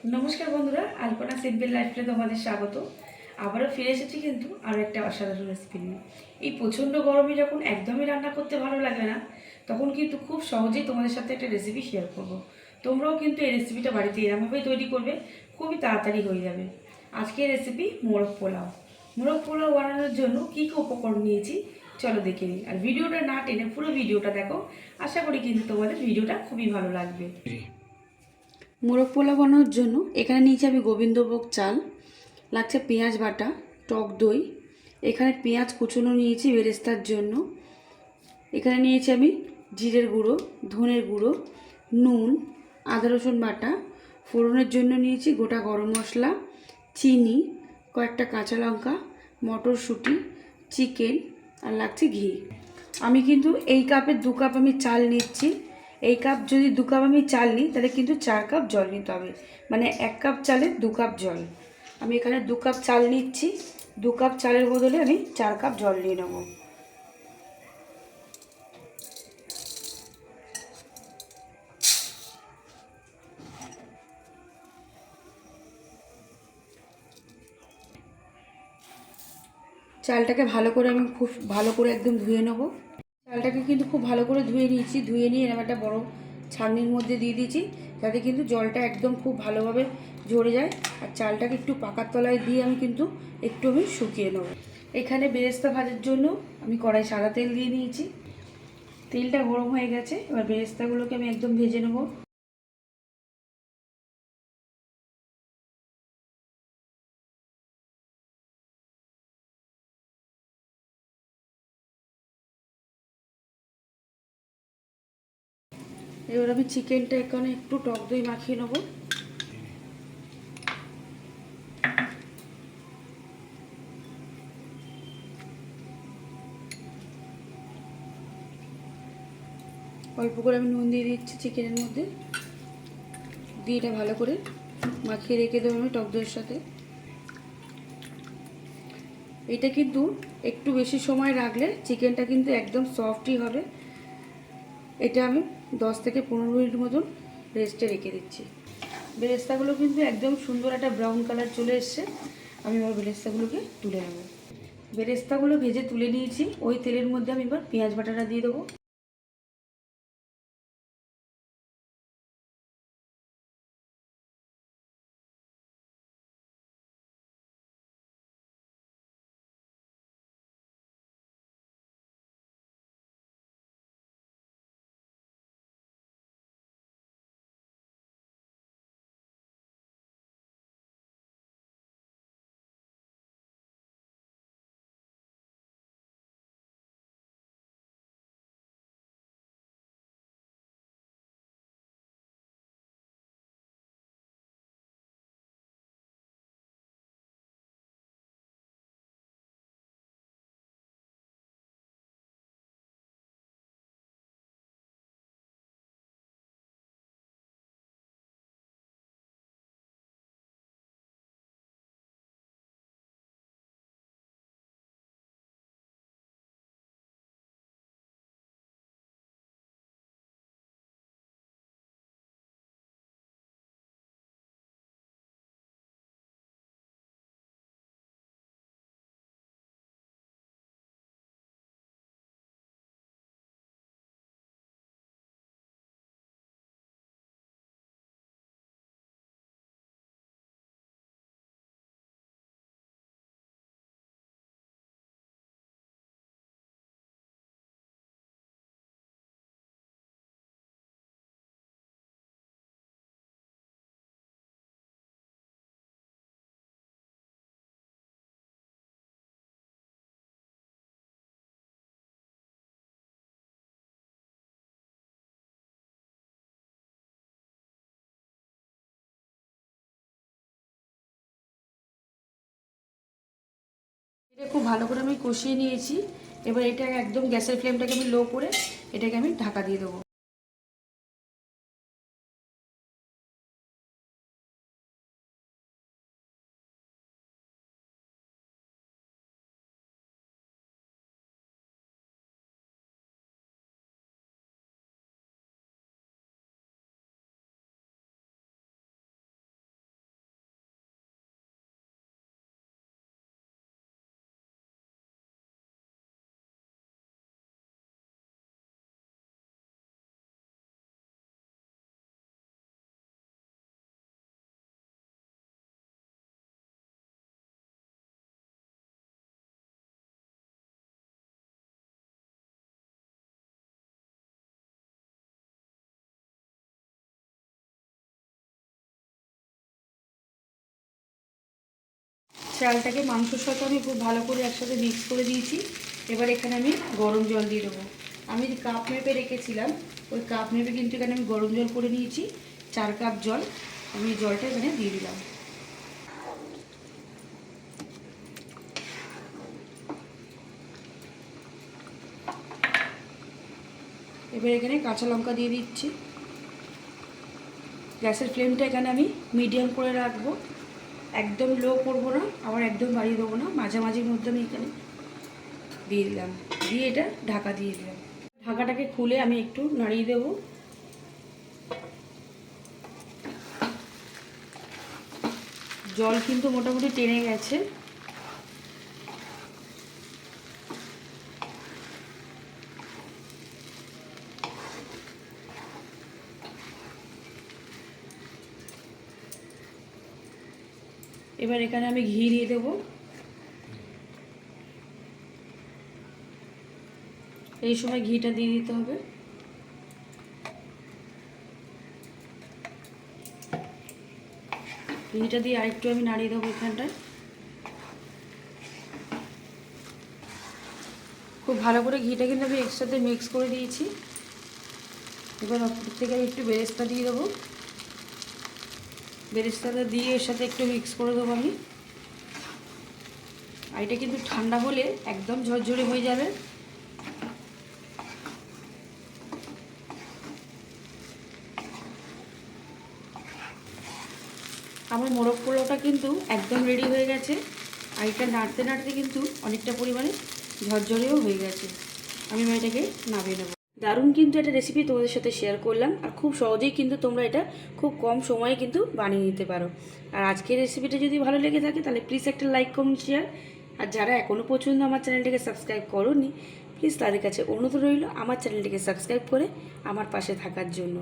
নমস্কার বন্ধুরা, আলপনা সিম্পল লাইফে তোমাদের স্বাগত। আবারও ফিরে এসেছি কিন্তু আরও একটা অসাধারণ রেসিপি নিয়ে। এই প্রচণ্ড গরমে যখন একদমই রান্না করতে ভালো লাগে না, তখন কিন্তু খুব সহজেই তোমাদের সাথে একটা রেসিপি শেয়ার করব। তোমরাও কিন্তু এই রেসিপিটা বাড়িতে এরমভাবেই তৈরি করবে, খুবই তাড়াতাড়ি হয়ে যাবে। আজকের রেসিপি মোরগ পোলাও। মোরগ পোলাও বানানোর জন্য কী কী উপকরণ নিয়েছি চলো দেখে নিই। আর ভিডিওটা না টেনে পুরো ভিডিওটা দেখো, আশা করি কিন্তু তোমাদের ভিডিওটা খুবই ভালো লাগবে। মোরগ পোলাও বানানোর জন্য এখানে নিয়েছি আমি গোবিন্দভোগ চাল, লাগছে পেঁয়াজ বাটা, টক দই, এখানে পেঁয়াজ কুচনো নিয়েছি বেরেস্তার জন্য, এখানে নিয়েছি আমি জিরের গুঁড়ো, ধনের গুঁড়ো, নুন, আদা রসুন বাটা, ফোড়নের জন্য নিয়েছি গোটা গরম মশলা, চিনি, কয়েকটা কাঁচা লঙ্কা, মটরশুঁটি, চিকেন, আর লাগছে ঘি। আমি কিন্তু এই কাপের 2 কাপ আমি চাল নিচ্ছি। এই কাপ যদি 2 কাপ আমি চাল নিই তাহলে কিন্তু 4 কাপ জল নিতে হবে, মানে 1 কাপ চালে 2 কাপ জল। আমি এখানে 2 কাপ চাল নিচ্ছি, 2 কাপ চালের বদলে আমি 4 কাপ জল নিয়ে নেব। চালটাকে ভালো করে আমি খুব ভালো করে একদম ধুয়ে নেব। চালটাকে কিন্তু খুব ভালো করে ধুয়ে নিয়েছি, ধুয়ে নিয়ে এরকম একটা বড় ছাঁকনির মধ্যে দিয়ে দিয়েছি, যাতে কিন্তু জলটা একদম খুব ভালোভাবে ঝরে যায়। আর চালটাকে একটু পাকার তলায় দিয়ে আমি শুকিয়ে নেব। এখানে বেরেস্তা ভাজার জন্য আমি কড়াই সাদা তেল দিয়ে নিয়েছি। তেলটা গরম হয়ে গেছে, এবার বেরেস্তাগুলোকে আমি একদম ভেজে নেব। এবার আমি চিকেনটা এখানে একটু টক দই মাখিয়ে নেবো। অল্প করে আমি নুন দিয়ে দিচ্ছি চিকেনের মধ্যে, দিয়ে এটা ভালো করে মাখিয়ে রেখে দেবো আমি টক দইয়ের সাথে। এটা কিন্তু একটু বেশি সময় রাখলে চিকেনটা কিন্তু একদম সফটই হবে। এটা আমি 10 থেকে 15 মিনিট মতন রেস্টে রেখে দিচ্ছি। বেরেস্তাগুলো কিন্তু একদম সুন্দর একটা ব্রাউন কালার চলে এসছে। আমি এবার বেরেস্তাগুলোকে তুলে নেব। বেরেস্তাগুলো ভেজে তুলে নিয়েছি, ওই তেলের মধ্যে আমি এবার পেঁয়াজ বাটাটা দিয়ে দেবো। এটা খুব ভালো করে আমি কষিয়ে নিয়েছি। এবার এটা একদম গ্যাসের ফ্লেমটাকে আমি লো করে এটাকে আমি ঢাকা দিয়ে দেবো। চালটাকে মাংসর সাথে আমি খুব ভালো করে একসাথে মিক্স করে দিয়েছি। এবার এখানে আমি গরম জল দিয়ে দেবো। আমি যে কাপ মেপে রেখেছিলাম ওই কাপ মেপে কিন্তু এখানে আমি গরম জল করে নিয়েছি, 4 কাপ জল। আমি জলটা এখানে দিয়ে দিলাম। এবার এখানে কাঁচা লঙ্কা দিয়ে দিচ্ছি। গ্যাসের ফ্লেমটা এখানে আমি মিডিয়াম করে রাখবো, একদম লো করবো না, আবার একদম বাড়িয়ে দেবো না, মাঝামাঝির মধ্যে আমি এখানে দিয়ে দিলাম। দিয়ে এটা ঢাকা দিয়ে দিলাম। ঢাকাটাকে খুলে আমি একটু নাড়িয়ে দেবো। জল কিন্তু মোটামুটি টেনে গেছে। এবার এখানে আমি ঘি দিয়ে দেবো। এই সময় ঘিটা দিয়ে দিতে হবে। ঘিটা দিয়ে আরেকটু আমি নাড়িয়ে দেবো এখানটায়। খুব ভালো করে ঘিটা কিন্তু আমি একসাথে মিক্স করে দিয়েছি। এবার ওপর থেকে আমি একটু বেরেস্তা দিয়ে দেবো। বেরেস্তাটা দিয়ে এর সাথে একটু মিক্স করে দেবো আমি। আর এটা কিন্তু ঠান্ডা হলে একদম ঝরঝরে হয়ে যাবে। আমার মোরগ পোলাওটা কিন্তু একদম রেডি হয়ে গেছে। আর এটা নাড়তে নাড়তে কিন্তু অনেকটা পরিমাণে ঝরঝরেও হয়ে গেছে। আমি এটাকে নামিয়ে নেব। দারুণ কিন্তু একটা রেসিপি তোমাদের সাথে শেয়ার করলাম। আর খুব সহজেই কিন্তু তোমরা এটা খুব কম সময়ে কিন্তু বানিয়ে নিতে পারো। আর আজকের রেসিপিটা যদি ভালো লেগে থাকে তাহলে প্লিজ একটা লাইক, কমেন্ট, শেয়ার। আর যারা এখনও পর্যন্ত আমার চ্যানেলটিকে সাবস্ক্রাইব করোনি, প্লিজ তাদের কাছে অনুরোধ রইল আমার চ্যানেলটিকে সাবস্ক্রাইব করে আমার পাশে থাকার জন্য।